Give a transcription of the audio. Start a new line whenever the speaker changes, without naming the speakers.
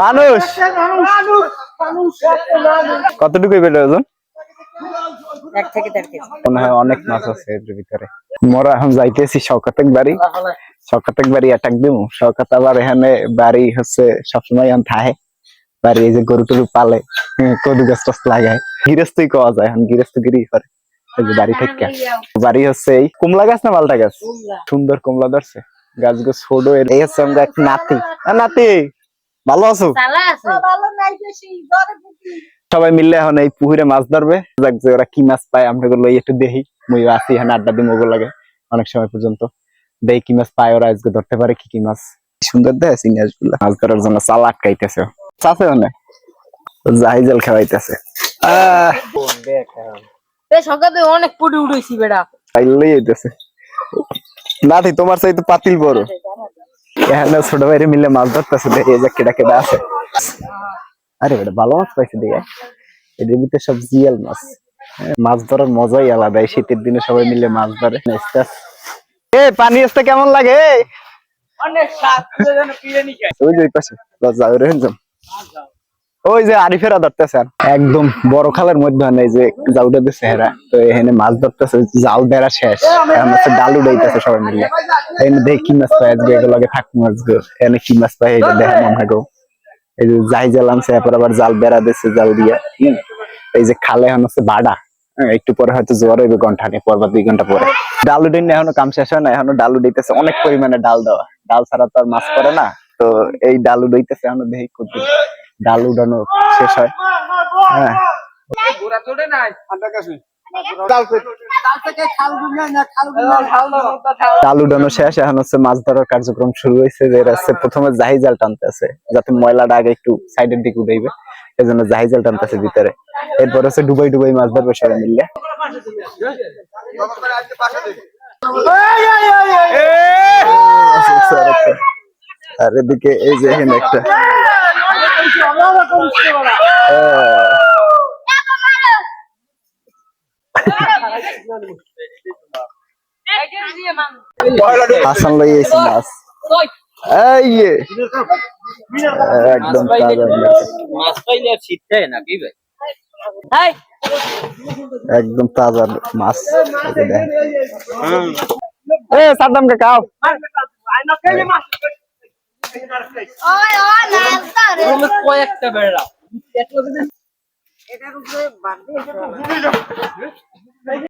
মানুষ কতটুকু পেলে ওজন?
1 থেকে 1.5 কেজি।
মনে হয় অনেক মাছ আছে এর ভিতরে। মোরা এখন যাইতেছি শওকতের বাড়ি। শওকতের বাড়ি অ্যাটাক দিব। শওকত আবার এখানে বাড়ি হচ্ছে সবসময় এখন থাকে। বাড়ি এই যে গরু টরু পালে, কদু গাছ টাছ লাগায়, গৃহস্থই পাওয়া যায়, এখন গৃহস্থগিরি করে এই যে বাড়ি থেকে। বাড়ি হচ্ছে এই কমলা গাছ না মালটা গাছ, সুন্দর কমলা ধরছে, গাছ গাছ ছোট। এই হচ্ছে আমরা এক নাতি। নাতি ভালো আছো? সবাই মিললে এখন এই পুকুরে মাছ ধরবে। যাক যে ওরা কি মাছ পায় আমরা লই একটু দেখি। মুই আছি এখানে আড্ডা দিই মগো লাগে অনেক সময় পর্যন্ত। দেখি কি মাছ পায় ওরা আজকে ধরতে পারে, কি কি মাছ। সুন্দর দেয় সিনিয়াসগুলো মাছ ধরার জন্য চাল আটকাইতেছে। চাষে অনেক জাহিজাল খাওয়াইতেছে।
সকালে অনেক পুটি উঠেছি বেড়া।
নাতি তোমার চাইতে পাতিল বড়। এখানে ছোট ভাইরে মিলে মাছ ধরতেছে, দেখি এই যে কেডা কেডা আছে। আরে বেটা ভালো মাছ পাইছে দিকে, এদের ভিতরে সব জিয়াল মাছ। মাছ ধরার মজাই আলাদা। এই শীতের দিনে সবাই মিলে মাছ ধরে। এ পানি আসতে কেমন লাগে?
অনেক স্বাদ, যেন বিরিয়ানি খায়।
ওই যে পাশে যাও রে যাও। ওই যে আরিফেরা ধরতেছে একদম বড় খালের মধ্যে, এই যে জাউটা দিচ্ছে হেরা, তো এখানে মাছ ধরতেছে। জাল বেড়া শেষ, এখন হচ্ছে ডাল উড়াইতেছে সবাই মিলে। এখানে দেখি কি মাছ পাই আজকে, এগুলোকে থাক মাছ গো। এখানে কি মাছ পাই এটা দেখা মনে হয় গো। এই যে জাল আনছে, এরপর আবার জাল বেড়া দিচ্ছে জাল দিয়া। এই যে খালে এখন হচ্ছে বাড়া, একটু পরে হয়তো জোয়ার হইবে ঘন্টা নিয়ে পর বা 2 ঘন্টা পরে। ডাল উঠাই না, এখনো কাম শেষ হয় না, এখনো ডাল উঠাইতেছে। অনেক পরিমাণে ডাল দেওয়া, ডাল ছাড়া তো আর মাছ পড়ে না। তো এই ডাল উঠাইতেছে, এখনো দেখি কত ডাল উঠানো শেষ হয়। হ্যাঁ ডাল উঠানো শেষ, এখন হচ্ছে মাছ ধরার কার্যক্রম শুরু হয়েছে। যে প্রথমে জাহি জাল টানতেছে, যাতে ময়লাটা আগে একটু সাইডের দিকে উঠাইবে, এই জন্য জাহি জাল টানতেছে ভিতরে। এরপর হচ্ছে ডুবাই ডুবাই মাছ ধরবে সবাই মিললে। আর এদিকে এই যে এখানে একটা হাসান লই এসে মাছ। এই একদম তাজা
মাছ পাইলে শীতে নাকি ভাই?
একদম তাজা মাছ। এ সাদ্দাম কে খাও।
কয়েকটা বেড়া এটার উপরে বাদ দিয়ে